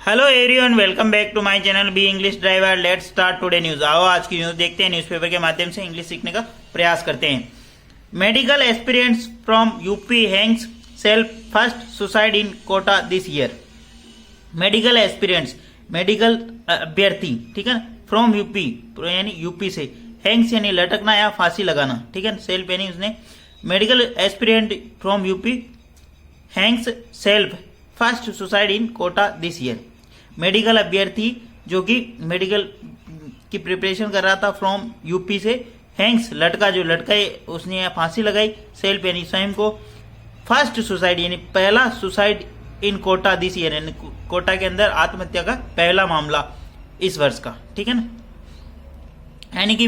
Hello everyone, welcome back to my channel B English driver. Let's start today news. आओ आज की news देखते हैं। न्यूज़पेपर के माध्यम से इंग्लिश सीखने का प्रयास करते हैं। Medical aspirants from UP hangs self first suicide in Kota this year. Medical aspirants, medical अभ्यर्थी, ठीक है, फ्रॉम यूपी यानी यूपी से, हैंग्स यानी लटकना या फांसी लगाना, ठीक है, सेल्फ यानी उसने, medical aspirant from UP hangs self first suicide in Kota this year. Medical अभ्यर्थी जो कि मेडिकल की प्रिपरेशन कर रहा था फ्रॉम यूपी से, हैंग्स लटका, जो लटकाए उसने फांसी लगाई, सेल्फ यानी स्वयं को, फर्स्ट सुसाइड यानी पहला suicide in Kota this year यानी कोटा के अंदर आत्महत्या का पहला मामला इस वर्ष का, ठीक है ना। यानी कि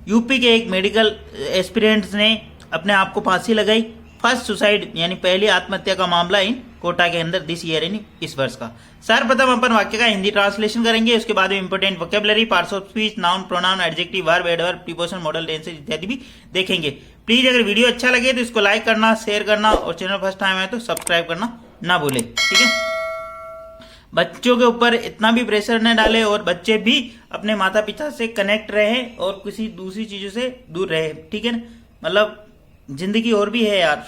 यूपी के एक मेडिकल एस्पिरेंट्स ने अपने आप को फांसी लगाई, फर्स्ट सुसाइड यानी पहली आत्महत्या का मामला इन कोटा के अंदर दिस ईयर यानी इस वर्ष का। सर्वप्रथम अपन वाक्य का हिंदी ट्रांसलेशन करेंगे, उसके बाद में important vocabulary, parts of speech, noun, pronoun, adjective, verb, adverb, preposition, model, tenses इत्यादि भी देखेंगे। प्लीज अगर वीडियो अच्छा लगे तो इसको लाइक करना, शेयर करना और चैनल फर्स्ट टाइम है तो सब्सक्राइब करना ना भूले, ठीक है। बच्चों के ऊपर इतना भी प्रेशर न डाले और बच्चे भी अपने माता पिता से कनेक्ट रहे और किसी दूसरी चीजों से दूर रहे, ठीक है ना। मतलब जिंदगी और भी है यार,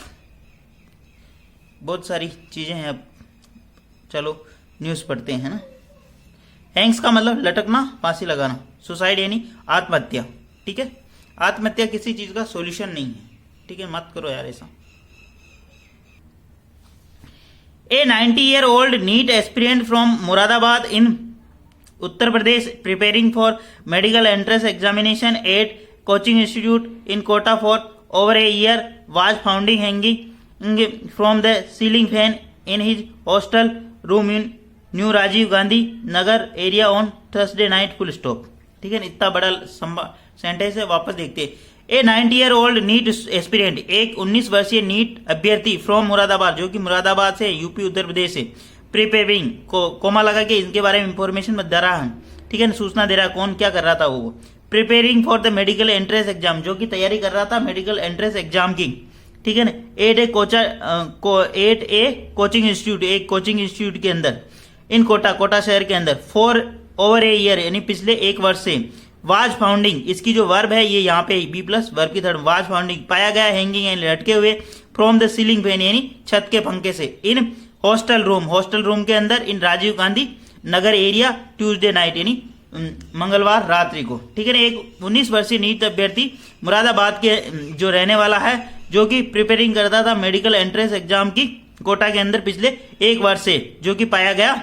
बहुत सारी चीजें हैं। अब चलो न्यूज पढ़ते हैं ना। हैंग्स का मतलब लटकना, फांसी लगाना, सुसाइड यानी आत्महत्या, ठीक है। आत्महत्या किसी चीज का सॉल्यूशन नहीं है, ठीक है, मत करो यार ऐसा। ए 90-year-old NEET aspirant from Moradabad in Uttar Pradesh preparing for medical entrance examination at coaching institute in Kota for over a year was found hanging from the ceiling fan in his hostel room in New Rajiv Gandhi Nagar area on Thursday night full stop, ठीक है। इतना बड़ा sentence है, वापस देखते हैं। ए 90-year-old NEET aspirant, एक 19 वर्षीय नीट अभ्यर्थी फ्रॉम मुरादाबाद, जो कि मुरादाबाद से, यूपी उत्तर प्रदेश से, प्रिपेयरिंग कोमा लगा के इनके बारे में इंफॉर्मेशन दे रहा है, ठीक है, सूचना दे रहा है। कौन क्या कर रहा था वो? Preparing for the medical entrance exam, जो कि तैयारी कर रहा था मेडिकल एंट्रेंस एग्जाम की, ठीक है ना। एट ए कोचिंग इंस्टीट्यूट, एक कोचिंग इंस्टीट्यूट के अंदर, इन कोटा शहर के अंदर, फॉर ओवर ए ईयर यानी पिछले एक वर्ष से, वाज फाउंडिंग, इसकी जो वर्ब है ये यहाँ पे बी प्लस वर्ब की थर्ड, वाज फाउंडिंग, पाया गया, हैंगिंग यानी लटके हुए, फ्रॉम द सीलिंग फैन यानी छत के पंखे से, इन हॉस्टल रूम के अंदर, इन Rajiv Gandhi Nagar area Tuesday night यानी मंगलवार रात्रि को, ठीक है ना। एक 19 वर्षीय नीट अभ्यर्थी मुरादाबाद के जो रहने वाला है, जो कि प्रिपेयरिंग करता था मेडिकल एंट्रेंस एग्जाम की कोटा के अंदर पिछले एक वर्ष से, जो कि पाया गया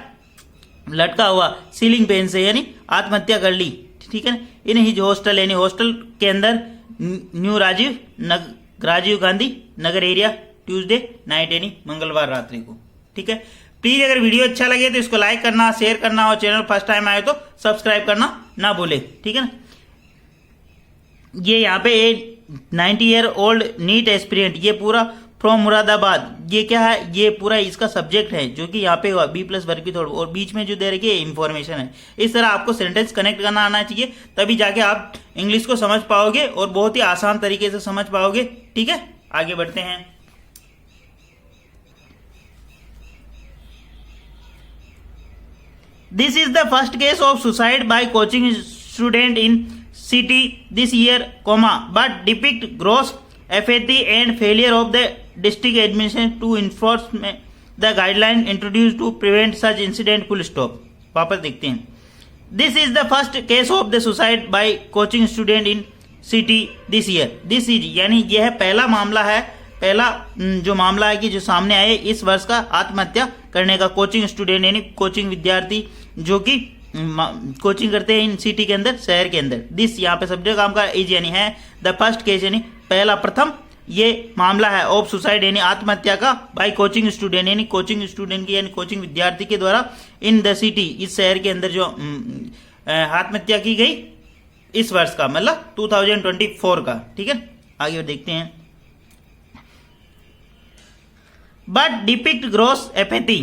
लटका हुआ सीलिंग फैन से यानी आत्महत्या कर ली, ठीक है ना। इन हिज हॉस्टल यानी हॉस्टल के अंदर, new Rajiv Gandhi Nagar area Tuesday night यानी मंगलवार रात्रि को, ठीक है। प्लीज अगर वीडियो अच्छा लगे तो इसको लाइक करना, शेयर करना और चैनल फर्स्ट टाइम आए तो सब्सक्राइब करना ना भूले, ठीक है ना। ये यहाँ पे 90-year-old नीट एस्पिरेंट, ये पूरा फ्रॉम मुरादाबाद, ये क्या है, ये पूरा इसका सब्जेक्ट है, जो कि यहाँ पे हुआ बी प्लस वर्ग की थोड़ी, और बीच में जो दे रखी है इंफॉर्मेशन है। इस तरह आपको सेंटेंस कनेक्ट करना आना चाहिए, तभी जाके आप इंग्लिश को समझ पाओगे और बहुत ही आसान तरीके से समझ पाओगे, ठीक है। आगे बढ़ते हैं। This is the first case of suicide by coaching student in city this year, but depict gross apathy and failure of the district administration to enforce the guideline introduced to prevent such incident, full stop। वापस देखते हैं। This is the first case of the suicide by coaching student in city this year। This is यानी यह पहला मामला है, पहला जो मामला है कि जो सामने आए इस वर्ष का आत्महत्या करने का, कोचिंग स्टूडेंट यानी कोचिंग विद्यार्थी जो कि कोचिंग करते हैं इन सिटी के अंदर, शहर के अंदर। दिस यहाँ पे सब्जेक्ट काम का इज यानी है, द फर्स्ट केस यानी पहला प्रथम ये मामला है, ऑफ सुसाइड यानी आत्महत्या का, बाय कोचिंग स्टूडेंट यानी कोचिंग स्टूडेंट की यानी कोचिंग विद्यार्थी के द्वारा, इन द सिटी इस शहर के अंदर जो आत्महत्या की गई इस वर्ष का, मतलब 2024 का, ठीक है। आगे देखते हैं। बट डिपिक्ट ग्रॉस एपैथी,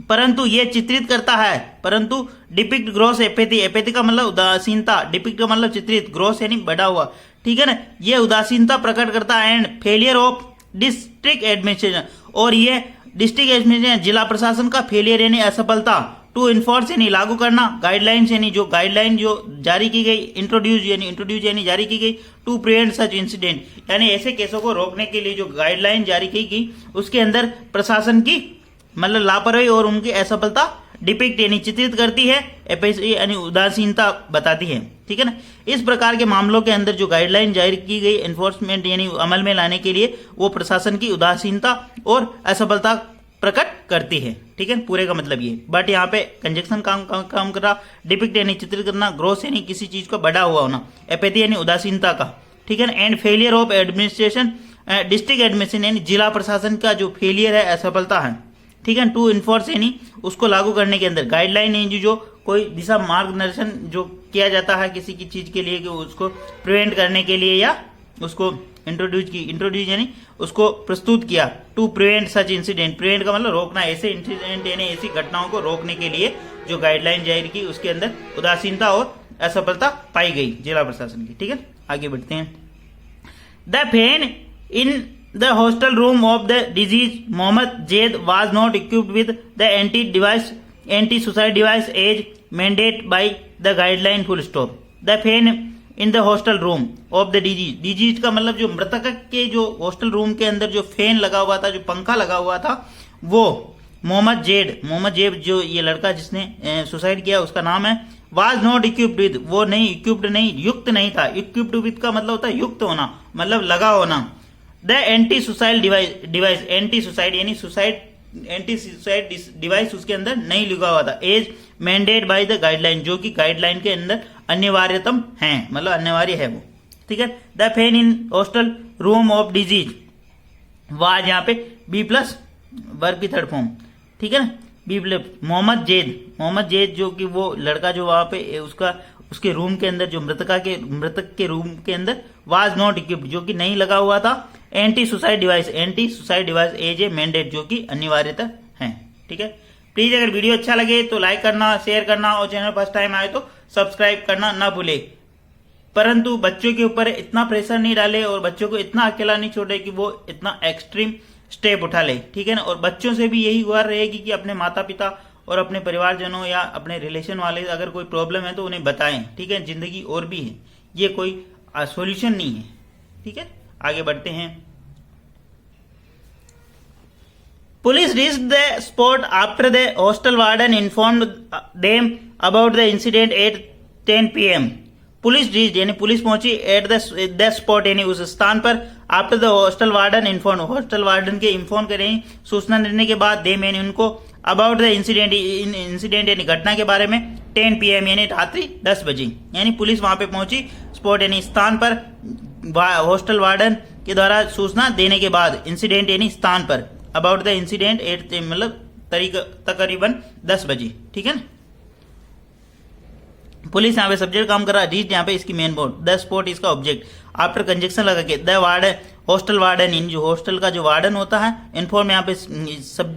परंतु ये चित्रित करता है, परंतु डिपिक्ट ग्रॉस एपैथी, एपैथी का मतलब उदासीनता, डिपिक्ट का मतलब चित्रित, ग्रॉस यानी बढ़ा हुआ, ठीक है ना। ये उदासीनता प्रकट करता है, and failure of district administration, और ये डिस्ट्रिक्ट एडमिनिस्ट्रेशन जिला प्रशासन का फेलियर यानी असफलता, टू इन्फोर्स यानी लागू करना, गाइडलाइंस यानी जो गाइडलाइन जो जारी की गई, इंट्रोड्यूस यानी जारी की गई, टू प्रिवेंट सच इंसिडेंट यानी ऐसे केसों को रोकने के लिए जो गाइडलाइन जारी की गई उसके अंदर प्रशासन की मतलब लापरवाही और उनकी असफलता डिपिक्ट यानी चित्रित करती है, एपेसी यानी उदासीनता बताती है। ठीक है ना। इस प्रकार के मामलों के अंदर जो गाइडलाइन जारी की गई एनफोर्समेंट यानी अमल में लाने के लिए वो प्रशासन की उदासीनता और असफलता प्रकट करती है। ठीक है, पूरे का मतलब ये। बट यहाँ पे कंजक्शन काम कर रहा, डिपिक्ट यानी चित्रित करना, ग्रोस यानी किसी चीज का बड़ा हुआ होना, एपैथी यानी उदासीनता का। ठीक है ना। And failure of administration, district administration यानी जिला प्रशासन का जो फेलियर है, असफलता है। ठीक है। टू इन्फोर्स यानी उसको लागू करने के अंदर, गाइडलाइन यानी जो कोई दिशा मार्गदर्शन जो किया जाता है किसी की चीज के लिए कि उसको प्रिवेंट करने के लिए या उसको इंट्रोड्यूस यानी उसको प्रस्तुत किया। To prevent such incident, prevent का मतलब रोकना, ऐसे इंसिडेंट यानी ऐसी घटनाओं को रोकने के लिए जो गाइडलाइन जारी की उसके अंदर उदासीनता और असफलता पाई गई जिला प्रशासन की। ठीक है, आगे बढ़ते हैं। The fan in the hostel room of the deceased Mohammad Zaid was not equipped with the anti suicide device as mandate by the guideline full stop. The fan in the hostel room of the deceased का मतलब जो मृतक के जो hostel room के अंदर जो fan लगा हुआ था, जो पंखा लगा हुआ था, वो मोहम्मद जेड जो ये लड़का जिसने सुसाइड किया उसका नाम है, वाज नॉट इक्विप्ड विद, वो नहीं इक्विप्ड नहीं, युक्त नहीं था। इक्विप्ड विद का मतलब होता है युक्त होना, मतलब लगा होना। The anti suicide device anti suicide यानी एंटी सुसाइड डिवाइस उसके अंदर नहीं लगा हुआ था। As mandate by the guideline, जो कि गाइडलाइन के अंदर अनिवार्यतम है, मतलब अनिवार्य है वो। ठीक है। The fan in hostel room of disease was यहाँ पे बी प्लस वर्ब की थर्ड फॉर्म। ठीक है ना। बी प्लस मोहम्मद जैद जो कि वो लड़का जो वहां पे उसके रूम के अंदर जो मृतक के रूम के अंदर वाज नॉट इक्विप्ड जो कि नहीं लगा हुआ था। Anti suicide device as a mandate जो कि अनिवार्यता है। ठीक है। प्लीज अगर वीडियो अच्छा लगे तो लाइक करना, शेयर करना और चैनल फर्स्ट टाइम आए तो सब्सक्राइब करना ना भूले। परंतु बच्चों के ऊपर इतना प्रेशर नहीं डाले और बच्चों को इतना अकेला नहीं छोड़े कि वो इतना एक्सट्रीम स्टेप उठा ले। ठीक है ना। और बच्चों से भी यही गुहार रहेगी कि अपने माता पिता और अपने परिवारजनों या अपने रिलेशन वाले अगर कोई प्रॉब्लम है तो उन्हें बताएं। ठीक है। जिंदगी और भी है, ये कोई सॉल्यूशन नहीं है। ठीक है, आगे बढ़ते हैं। Police reached the spot after the hostel warden informed them about the incident at 10 p.m. Police reached यानी पुलिस पहुंची at the spot यानी उस स्थान पर after the hostel warden informed, hostel warden के इन्फॉर्म करें सूचना देने के बाद दे मैंने उनको अबाउट द इंसिडेंट यानी घटना के बारे में 10 p.m. यानी रात्रि 10 बजे यानी पुलिस वहां पे पहुंची स्पॉट यानी स्थान पर हॉस्टल वार्डन के द्वारा सूचना देने के बाद इंसिडेंट यानी स्थान पर अबाउट द इंसिडेंट एट मतलब तकरीबन 10 बजे। ठीक है ना। पुलिस यहाँ पे सब्जेक्ट काम कर रहा है, रीच यहाँ पे इसकी मेन बोर्ड, द स्पॉट इसका ऑब्जेक्ट, आफ्टर कंजक्शन लगा के द वार्डन हॉस्टल वार्डन इन जो हॉस्टल का जो वार्डन होता है इन्फॉर्म यहाँ पे सब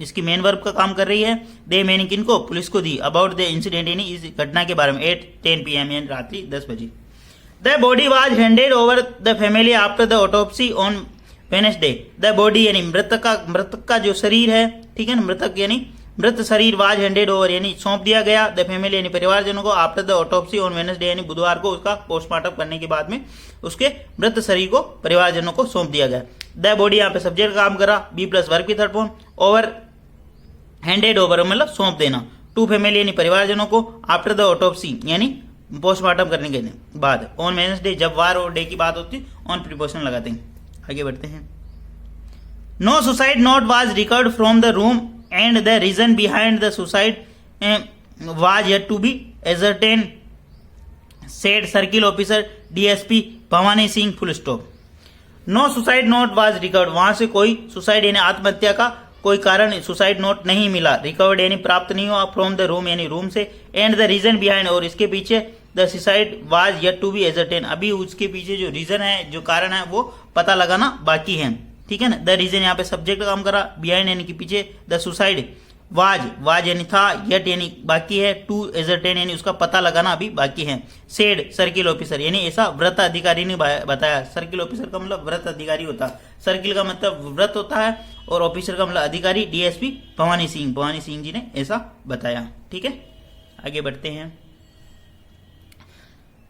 इसकी मेन वर्ब का काम कर रही है। दे मैंने किनको पुलिस को दी अबाउट द इंसिडेंट यानी इस घटना के बारे में 10 p.m. यानी रात्रि 10 बजे। The body was handed over the family after the autopsy on Wednesday. The body यानी मृतक का जो शरीर है, ठीक है ना, मृतक यानी मृत शरीर वाज हैंडेड ओवर यानी सौंप दिया गया द फैमिली यानी परिवारजनों को after the autopsy on Wednesday यानी बुधवार को उसका पोस्टमार्टम करने के बाद में उसके मृत शरीर को परिवारजनों को सौंप दिया गया। द बॉडी यहाँ पे सब्जेक्ट काम करा, बी प्लस वर्ब की third form, over handed over मतलब सौंप देना, टू फैमिली यानी परिवारजनों को आफ्टर द ऑटोप्सी यानी पोस्टमार्टम करने के बाद, ऑन वेडनेसडे जब वार और डे की बात होती ऑन प्रीपोजिशन लगाते हैं। आगे बढ़ते हैं। No suicide note was recovered from the room and the reason behind the suicide was yet to be ascertained, said circle officer DSP Bhawani Singh full stop. No suicide note was recovered, वहां से कोई suicide यानी आत्महत्या का कोई कारण suicide note नहीं मिला, रिकवर्ड यानी प्राप्त नहीं हुआ, फ्रॉम द रूम यानी रूम से, एंड द रीजन बिहाइंड और इसके पीछे the suicide was yet to be ascertained, अभी उसके पीछे जो रीजन है जो कारण है वो पता लगाना बाकी है। ठीक है ना। द रीजन यहाँ पे सब्जेक्ट काम करा, बिहाइंड यानी कि पीछे, द सुसाइड वाज यानी था, यट यानी बाकी है, टू एजरटेन यानी उसका पता लगाना अभी बाकी है, सेड सर्किल ऑफिसर यानी ऐसा व्रत अधिकारी ने बताया। सर्किल ऑफिसर का मतलब व्रत अधिकारी होता है, सर्किल का मतलब व्रत होता है और ऑफिसर का मतलब अधिकारी, डीएसपी भवानी सिंह जी ने ऐसा बताया। ठीक है, आगे बढ़ते हैं।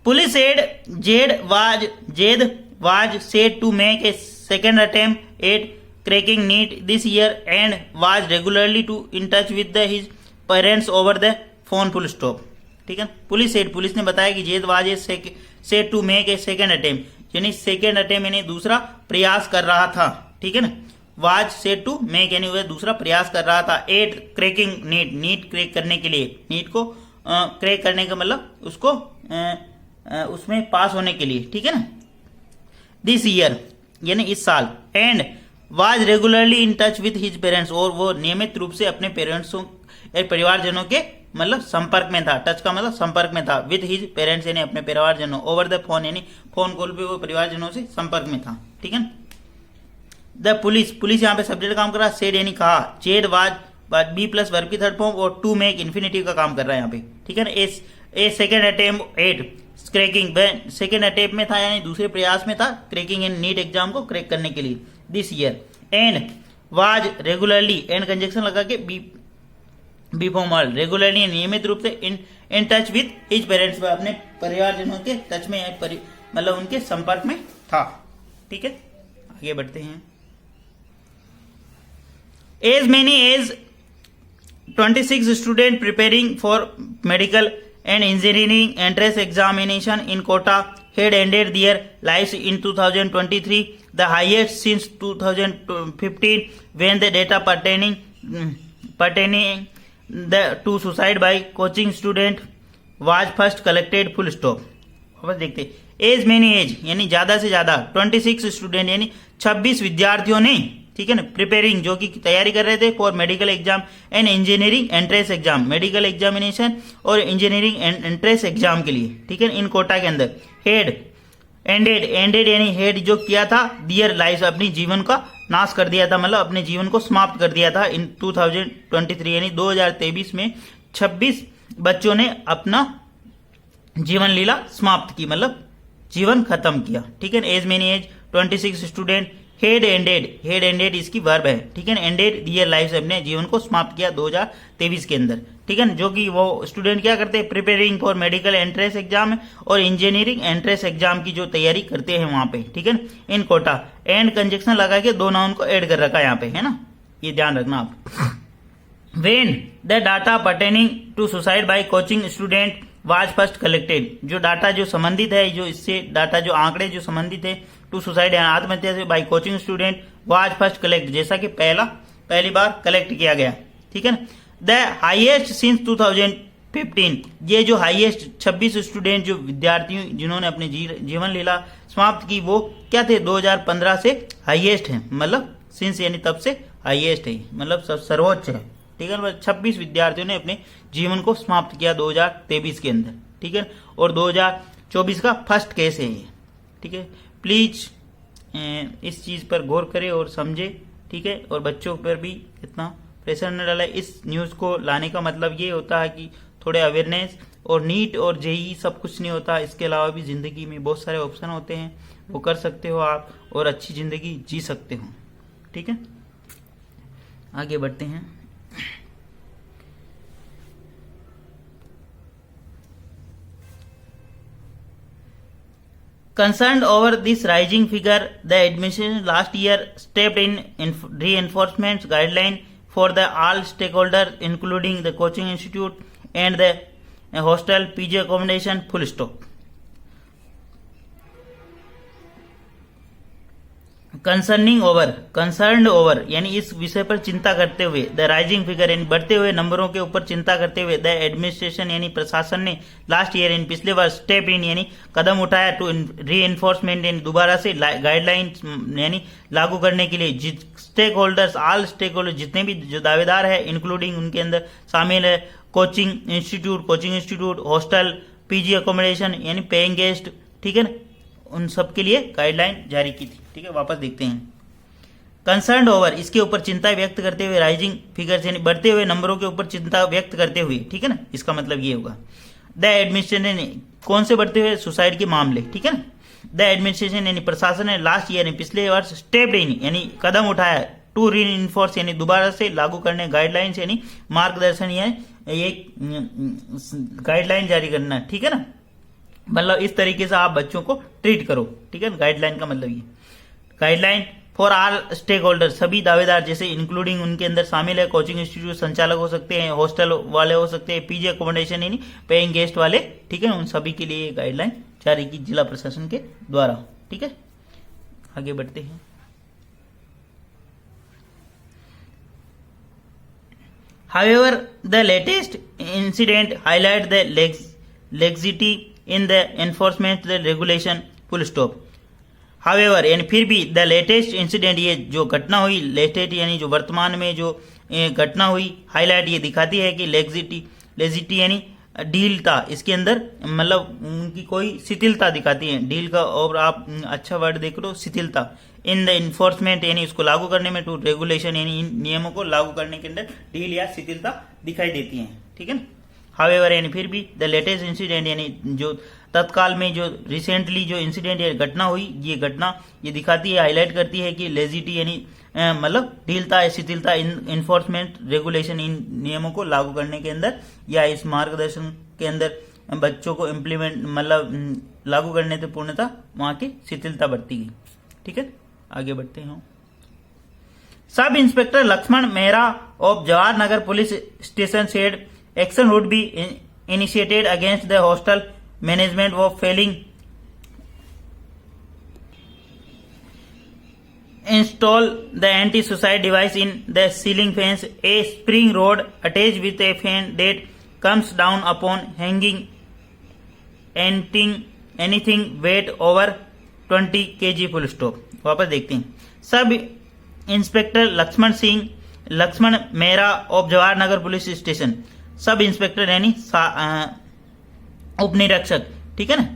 Police said Zaid was said to make a second attempt at cracking NEET this year and was regularly to in touch with his parents over the phone full stop। ठीक है, पुलिस ने बताया कि Zaid was said to make a second attempt यानी second attempt यानी दूसरा प्रयास कर रहा था। ठीक है ना, वाज सेड टू मेक यानी वह दूसरा प्रयास कर रहा था, एट क्रैकिंग नीट क्रैक करने के लिए, नीट को क्रैक करने का मतलब उसको उसमें पास होने के लिए। ठीक है ना, दिस ईयर यानी इस साल, and was regularly in touch with his parents और वो नियमित रूप से अपने पेरेंट्सों परिवारजनों के मतलब संपर्क में था। टच का मतलब संपर्क में था, विथ हिज पेरेंट्स यानी अपने परिवारजनों, ओवर द फोन यानी फोन कॉल पे वो परिवारजनों से संपर्क में था। ठीक है, द पुलिस यहाँ पे सब्जेक्ट काम कर रहा है, सेड यानी कहा, जेड वाज बी प्लस वर्ब की थर्ड फॉर्म और टू मेक इन्फिनिटिव का काम कर रहा है यहाँ पे। ठीक है ना, a second attempt at cracking second attempt में था यानी दूसरे प्रयास में था, क्रैकिंग इन नीट एग्जाम को क्रैक करने के लिए this year, and was regularly and conjunction लगा के बी फॉर्मल रेगुलरली नियमित रूप से in touch with his parents अपने परिवारजनों के टच में मतलब उनके संपर्क में था। ठीक है, आगे बढ़ते हैं। As many as 26 student preparing for medical and engineering entrance examination in Kota had ended their lives in 2023, the highest since 2015 when the data pertaining to suicide by coaching student was first collected full stop। वापस देखते, as many as यानी ज्यादा से ज्यादा, 26 student यानी 26 विद्यार्थियों ने, ठीक है ना, प्रिपेयरिंग जो कि तैयारी कर रहे थे for medical exam and engineering entrance exam, medical examination और इंजीनियरिंग एंट्रेंस एग्जाम के लिए। ठीक है, इन कोटा के अंदर हेड एंडेड यानी हेड जो किया था, दियर लाइफ अपनी जीवन का नाश कर दिया था, मतलब अपने जीवन को समाप्त कर दिया था इन 2023 यानी 2023 में 26 बच्चों ने अपना जीवन लीला समाप्त की, मतलब जीवन खत्म किया। ठीक है, as many as 26 student, had ended इसकी वर्ब है। ठीक है, एंडेड दियर लाइफ से अपने जीवन को समाप्त किया 2023 के अंदर। ठीक है, जो कि वो स्टूडेंट क्या करते हैं, preparing for medical entrance exam और इंजीनियरिंग एंट्रेंस एग्जाम की जो तैयारी करते हैं वहां पे। ठीक है, इन कोटा एंड कंजक्शन लगा के दो नाउन को ऐड कर रखा है यहाँ पे, है ना, ये ध्यान रखना आप। When the data pertaining to suicide by coaching student was first collected, जो डाटा जो संबंधित है, जो इससे डाटा जो आंकड़े जो संबंधित है टू सुसाइड आत्महत्या से by coaching student was first collect, जैसा कि पहली बार कलेक्ट किया गया। ठीक है ना, द हाईएस्ट सिंस 2015, ये जो हाईएस्ट 26 स्टूडेंट जो विद्यार्थी जिन्होंने अपने जीवन लीला समाप्त की वो क्या थे, 2015 से हाईएस्ट है, मतलब सिंस यानी तब से हाईएस्ट है, मतलब सर्वोच्च है। ठीक है, 26 विद्यार्थियों ने अपने जीवन को समाप्त किया 2023 के अंदर। ठीक है, और 2024 का फर्स्ट केस है ये। ठीक है, प्लीज इस चीज पर गौर करें और समझे। ठीक है, और बच्चों पर भी इतना प्रेशर न डालें। इस न्यूज को लाने का मतलब ये होता है कि थोड़े अवेयरनेस, और नीट और जेई सब कुछ नहीं होता, इसके अलावा भी जिंदगी में बहुत सारे ऑप्शन होते हैं, वो कर सकते हो आप और अच्छी जिंदगी जी सकते हो। ठीक है, आगे बढ़ते हैं। Concerned over this rising figure, the administration last year stepped in reinforcement guideline for the all stakeholders, including the coaching institute and the hostel, PG accommodation, full stop. Concerned over यानी इस विषय पर चिंता करते हुए, द राइजिंग फिगर यानी बढ़ते हुए नंबरों के ऊपर चिंता करते हुए, द एडमिनिस्ट्रेशन यानी प्रशासन ने लास्ट ईयर इन पिछले वर्ष स्टेप इन यानी कदम उठाया टू री एनफोर्समेंट यानी दोबारा से गाइडलाइन यानी लागू करने के लिए stakeholders, all stakeholder जितने भी जो दावेदार है, इंक्लूडिंग उनके अंदर शामिल है coaching institute, hostel, PG accommodation यानी पेइंग गेस्ट। ठीक है ना, उन सब के लिए गाइडलाइन जारी की थी। ठीक है, वापस देखते हैं। कंसर्न ओवर, इसके ऊपर चिंता व्यक्त करते हुए, राइजिंग फिगर्स यानी बढ़ते हुए नंबरों के ऊपर चिंता व्यक्त करते हुए, ठीक है ना, इसका मतलब ये होगा। द एडमिनिस्ट्रेशन, कौन से बढ़ते हुए, सुसाइड के मामले, ठीक है ना। द एडमिनिस्ट्रेशन यानी प्रशासन ने लास्ट ईयर पिछले वर्ष स्टेप इन यानी कदम उठाया टू री इन्फोर्स यानी दोबारा से लागू करने, गाइडलाइंस यानी मार्गदर्शन या एक गाइडलाइन जारी करना, ठीक है ना, मतलब इस तरीके से आप बच्चों को ट्रीट करो, ठीक है ना। गाइडलाइन का मतलब ये guideline for all stakeholder, सभी दावेदार जैसे इंक्लूडिंग उनके अंदर शामिल है कोचिंग इंस्टीट्यूट संचालक हो सकते हैं, हॉस्टल वाले हो सकते हैं, पीजी अकोमोडेशन यानी पेइंग गेस्ट वाले, ठीक है, उन सभी के लिए गाइडलाइन जारी की जिला प्रशासन के द्वारा, ठीक है। आगे बढ़ते हैं। However, the latest incident highlight the laxity in the enforcement the regulation, full stop. However, यानी फिर भी द लेटेस्ट इंसिडेंट, ये जो घटना हुई, लेटेस्ट यानी जो वर्तमान में जो घटना हुई, हाईलाइट ये दिखाती है कि लेजिटी यानी ढीलता, इसके अंदर मतलब उनकी कोई शिथिलता दिखाती है, ढील का और आप अच्छा वर्ड देख लो, शिथिलता, इन द इन्फोर्समेंट यानी उसको लागू करने में, टू रेगुलेशन यानी इन नियमों को लागू करने के अंदर ढील या शिथिलता दिखाई देती है, ठीक है ना। हावेवर यानी फिर भी द लेटेस्ट इंसिडेंट यानी जो तत्काल में जो रिसेंटली जो इंसिडेंट या घटना हुई, ये घटना ये दिखाती है, हाईलाइट करती है कि लेजिटी यानी मतलब ढीलता या शिथिलता इन इन्फोर्समेंट रेगुलेशन, इन नियमों को लागू करने के अंदर या इस मार्गदर्शन के अंदर बच्चों को इम्प्लीमेंट मतलब लागू करने से पूर्णतः वहां की शिथिलता बढ़ती गई, ठीक है। आगे बढ़ते हैं। Sub inspector Laxman Mehra of Jawahar Nagar police station said action would be initiated against the hostel management of failing install the anti-suicide device in the ceiling fence, a spring rod attached with a fan that comes down upon hanging anything weight over 20 kg, full stop। वापस देखते हैं। Sub inspector Laxman Mehra of Jawahar Nagar police station, sub inspector यानी उप निरीक्षक, ठीक है ना,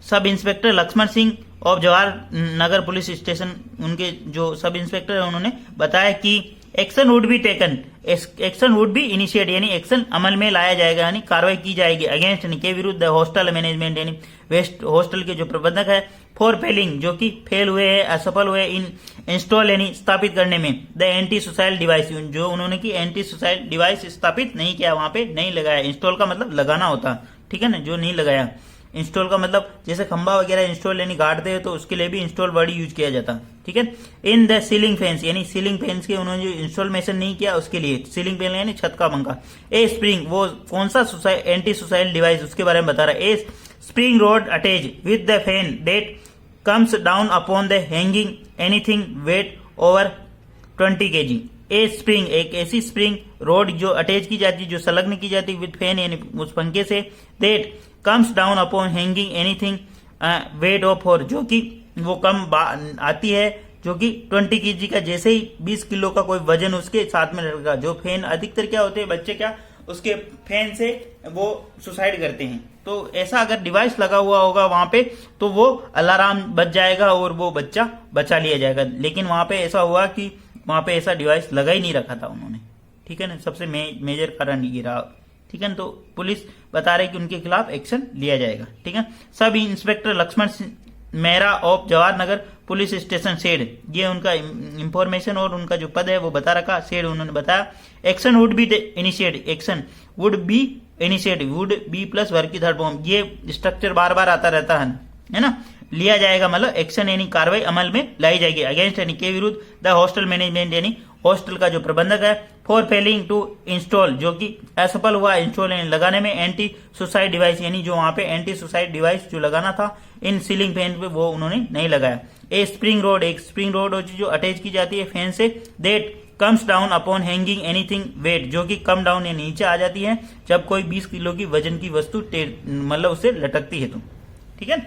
sub inspector Laxman Singh of Jawahar Nagar police station, उनके जो सब इंस्पेक्टर है उन्होंने बताया कि action would be taken, action would be initiate यानी एक्शन अमल में लाया जाएगा यानी कार्रवाई की जाएगी अगेंस्ट के विरुद्ध हॉस्टल मैनेजमेंट यानी वेस्ट हॉस्टल के जो प्रबंधक है, फॉर फेलिंग जो कि फेल हुए हैं, असफल हुए इन इंस्टॉल यानी स्थापित करने में, द एंटी सुसाइड डिवाइस, जो उन्होंने की एंटी सुसाइड डिवाइस स्थापित नहीं किया, वहां पे नहीं लगाया। इंस्टॉल का मतलब लगाना होता, ठीक है ना, जो नहीं लगाया। इंस्टॉल का मतलब जैसे खंबा वगैरह इंस्टॉल यानी गाड़ते हैं तो उसके लिए भी इंस्टॉल वर्ड यूज किया जाता, ठीक है। इन द सीलिंग फैंस यानी सीलिंग फैंस के उन्होंने जो इंस्टॉलेशन नहीं किया उसके लिए, सीलिंग फैन यानी छत का पंखा। ए स्प्रिंग वो कौन सा एंटी सुसाइड डिवाइस उसके बारे में बता रहा है। A spring rod attach with the fan that comes down upon the hanging anything weight over 20 kg। A spring एक ऐसी स्प्रिंग रोड जो अटैच की जाती, जो संलग्न की जाती विद फैन यानी उस पंखे से, that comes down upon hanging anything weight of 4 जो कि वो कम आती है, जो कि 20 kg का, जैसे ही 20 किलो का कोई वजन उसके साथ में रहेगा। जो फैन अधिकतर क्या होते हैं बच्चे क्या उसके फैन से वो सुसाइड करते हैं, तो ऐसा अगर डिवाइस लगा हुआ होगा वहां पे तो वो अलार्म बज जाएगा और वो बच्चा बचा लिया जाएगा। लेकिन वहां पे ऐसा हुआ कि वहां पे ऐसा डिवाइस लगा ही नहीं रखा था उन्होंने, ठीक है ना, सबसे मेजर कारण ये रहा, ठीक है ना। तो पुलिस बता रही कि उनके खिलाफ एक्शन लिया जाएगा, ठीक है। Sub inspector Laxman Mehra of Jawahar Nagar police station said, ये उनका इंफॉर्मेशन और उनका जो पद है वो बता रखा, सेड उन्होंने बताया। Action would be initiate, action would be initiate, would be plus वर्ग की थर्ड फॉर्म, ये स्ट्रक्चर बार बार आता रहता है ना, लिया जाएगा मतलब एक्शन यानी कार्रवाई अमल में लाई जाएगी अगेंस्ट यानी के विरुद्ध द हॉस्टल मैनेजमेंट यानी हॉस्टल का जो प्रबंधक है, फॉर फेलिंग टू इंस्टॉल जो कि असफल हुआ इंस्टॉल लगाने में, एंटी सुसाइड डिवाइस यानी जो वहां पे एंटी सुसाइड डिवाइस जो लगाना था इन सीलिंग फैन पे वो उन्होंने नहीं लगाया। ए स्प्रिंग रोड एक स्प्रिंग रोड जो अटैच की जाती है फैन से, that comes down upon hanging anything weight जो कि कम डाउन या नीचे आ जाती है जब कोई 20 किलो की वजन की वस्तु मतलब उससे लटकती है, तो ठीक है।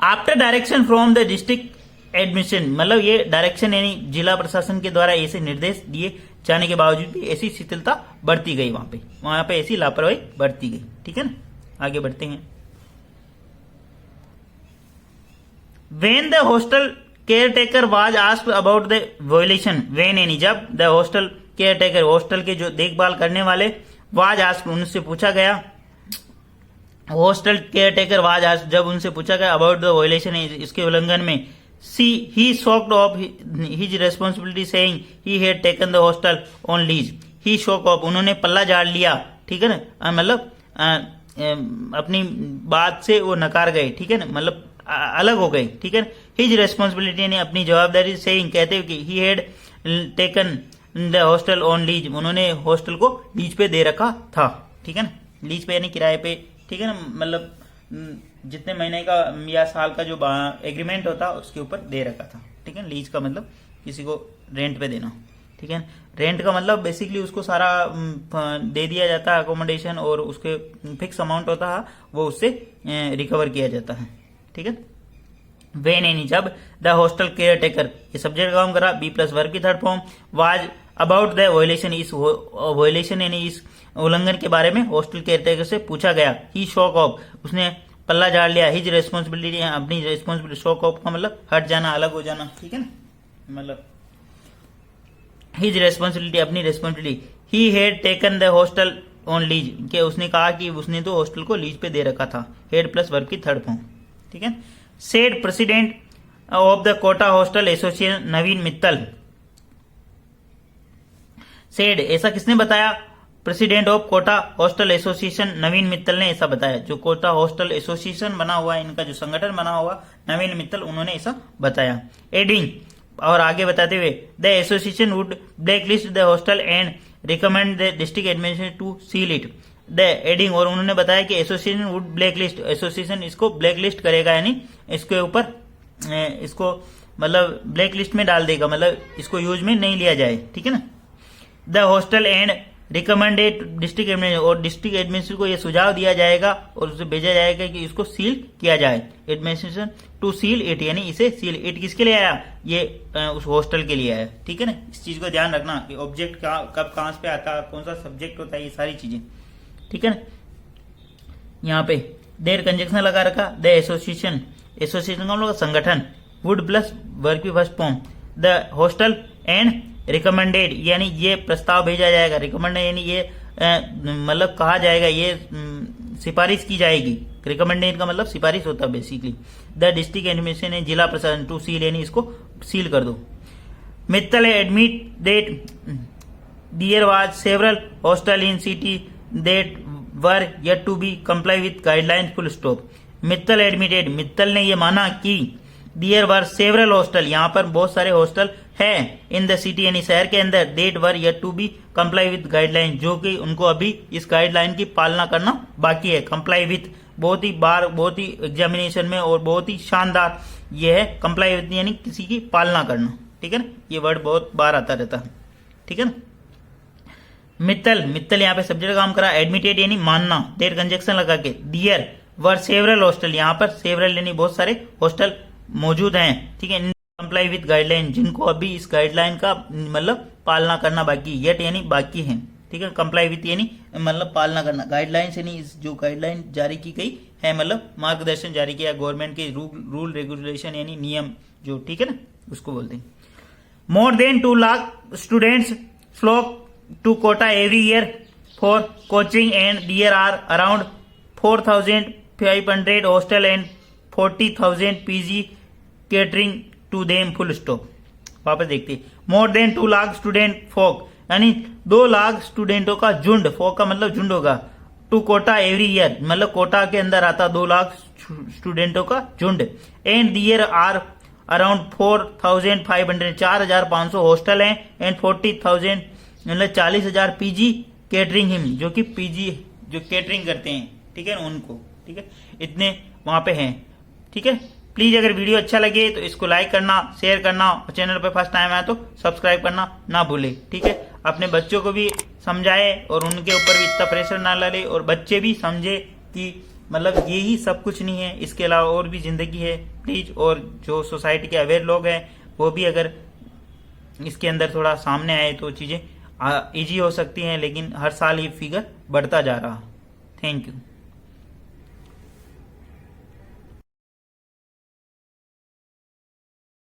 After direction from the district admission, मतलब ये डायरेक्शन यानी जिला प्रशासन के द्वारा ऐसे निर्देश दिए जाने के बावजूद भी ऐसी शिथिलता बढ़ती गई, वहां पे ऐसी लापरवाही बढ़ती गई, ठीक है ना। आगे बढ़ते हैं। When the hostel caretaker was asked about the violation when any, जब the hostel caretaker, hostel के जो देखभाल करने वाले, वाज आस्क्ड, उनसे पूछा गया, hostel caretaker was asked, जब उनसे पूछा गया अबाउट द वॉयलेशन, इसके उल्लंघन में, he shocked off his responsibility saying he had taken the hostel on lease, he shock off, उन्होंने पल्ला झाड़ लिया, ठीक है ना, मतलब अपनी बात से वो नकार गए, ठीक है ना, मतलब अलग हो गए, ठीक है ना। हिज रेस्पॉन्सिबिलिटी ने अपनी जवाबदारी सेइंग, कहते हुए कि ही had taken the hostel on lease, उन्होंने हॉस्टल को लीज पे दे रखा था, ठीक है ना, लीज पे यानी किराए पे, ठीक है ना, मतलब जितने महीने का या साल का जो एग्रीमेंट होता उसके ऊपर दे रखा था, ठीक है। लीज का मतलब किसी को रेंट पे देना, ठीक है। रेंट का मतलब बेसिकली उसको सारा दे दिया जाता है अकोमोडेशन, और उसके फिक्स अमाउंट होता है, वो उससे रिकवर किया जाता है, ठीक है। वेन एनी, जब द हॉस्टल केयर टेकर, ये सब्जेक्ट काम करा, बी प्लस वर्ब की third form, was about the violation, इस वॉयलेशन यानी इस उल्लंघन के बारे में हॉस्टल केयर टेकर से पूछा गया, ही शॉक ऑफ, उसने पल्ला झाड़ लिया, हिज रेस्पॉन्सिबिलिटी, अपनी रेस्पॉन्सिबिलिटी, शॉक ऑफ का मतलब हट जाना, अलग हो जाना, ठीक है ना, मतलब हिज रेस्पॉन्सिबिलिटी, अपनी responsibility, he had taken the hostel on lease, के उसने कहा कि उसने तो हॉस्टल को लीज पे दे रखा था, हेड प्लस वर्ब की थर्ड फॉर्म, ठीक है। Said president of the Kota hostel association Naveen Mittal, said ऐसा किसने बताया, president of Kota hostel association Naveen Mittal ने ऐसा बताया, जो कोटा हॉस्टल एसोसिएशन बना हुआ है, इनका जो संगठन बना हुआ नवीन मित्तल, उन्होंने ऐसा बताया। एडिंग, और आगे बताते हुए, the association would black list the hostel and recommend the district administration to seal it, the adding, और उन्होंने बताया कि association would black list, association इसको ब्लैक लिस्ट करेगा, यानी इसके ऊपर इसको मतलब ब्लैक लिस्ट में डाल देगा, मतलब इसको यूज में नहीं लिया जाए, ठीक है ना। The hostel and recommended district administration, और डिस्ट्रिक्ट एडमिनिस्ट्रेशन को यह सुझाव दिया जाएगा और उसे भेजा जाएगा कि इसको सील किया जाए, एडमिनिस्ट्रेशन टू सील इट, यानी इसे सील इट किसके लिए आया, ये उस हॉस्टल के लिए आया, ठीक है ना। इस चीज को ध्यान रखना कि ऑब्जेक्ट कब कहां पे आता है, कौन सा सब्जेक्ट होता है, ये सारी चीजें, ठीक है ना। यहाँ पे देर कंजक्शन लगा रखा, द एसोसिएशन, एसोसिएशन का मतलब संगठन, वुड प्लस वर्ब की first form, the hostel and recommended, यानी ये प्रस्ताव भेजा जाएगा, रिकमेंडेड यानी ये मतलब कहा जाएगा, ये सिफारिश की जाएगी, रिकमेंडेड का मतलब सिफारिश होता है बेसिकली। द डिस्ट्रिक्ट एडमिनिस्ट्रेशन है जिला प्रशासन टू सील, यानी इसको सील कर दो। Mittal admit that there was several hostel in city that were yet to be comply with guideline, full stop. Mittal admitted, Mittal ने ये माना कि देयर वर सेवरल हॉस्टल, यहाँ पर बहुत सारे हॉस्टल है, इन द सिटी यानी शहर के अंदर, that were yet to be comply with guideline, जो कि उनको अभी इस गाइडलाइन की पालना करना बाकी है। कंप्लाई विथ बहुत ही बार, बहुत ही एग्जामिनेशन में और बहुत ही शानदार ये है, कंप्लाई विथ यानी किसी की पालना करना, ठीक है ना, ये वर्ड बहुत बार आता रहता है, ठीक है ना। मित्तल, मित्तल यहाँ पे सब्जेक्ट काम करा, एडमिटेड यानी मानना, देर कंजक्शन लगा के, दियर वर सेवरल हॉस्टल, यहाँ पर सेवरल यानी बहुत सारे हॉस्टल मौजूद हैं, ठीक है। कंप्लाई विथ गाइडलाइन, जिनको अभी इस गाइडलाइन का मतलब पालना करना बाकी, येट यानी बाकी है, ठीक है। कंप्लाई विथ यानी मतलब पालना करना, गाइडलाइंस यानी जो गाइडलाइन जारी की गई है, मतलब मार्गदर्शन जारी किया गवर्नमेंट के, रूल रेगुलेशन यानी नियम जो, ठीक है ना, उसको बोलते हैं। More than 2 lakh students flock to Kota every year for coaching and there are around 4,500 hostel and 40,000 PG catering to them, full stop. वापस देखते हैं, more than 2 lakh student flock, यानी 2 लाख स्टूडेंटों का झुंड, फोक का मतलब झुंड होगा, टू कोटा एवरी ईयर मतलब कोटा के अंदर आता 2 लाख स्टूडेंटों का झुंड, and there are around 4,500 4,500 hostel हैं, एंड 40,000 मतलब 40,000 पीजी केटरिंग हिम, जो कि पीजी जो केटरिंग करते हैं, ठीक है, उनको, ठीक है, इतने वहां पे हैं, ठीक है। प्लीज अगर वीडियो अच्छा लगे तो इसको लाइक करना, शेयर करना, और चैनल पे फर्स्ट टाइम आया तो सब्सक्राइब करना ना भूले, ठीक है। अपने बच्चों को भी समझाए और उनके ऊपर भी इतना प्रेशर ना डाले, और बच्चे भी समझे कि मतलब यही सब कुछ नहीं है, इसके अलावा और भी जिंदगी है, प्लीज। और जो सोसाइटी के अवेयर लोग हैं वो भी अगर इसके अंदर थोड़ा सामने आए तो चीजें इजी हो सकती हैं, लेकिन हर साल ये फिगर बढ़ता जा रहा। Thank you.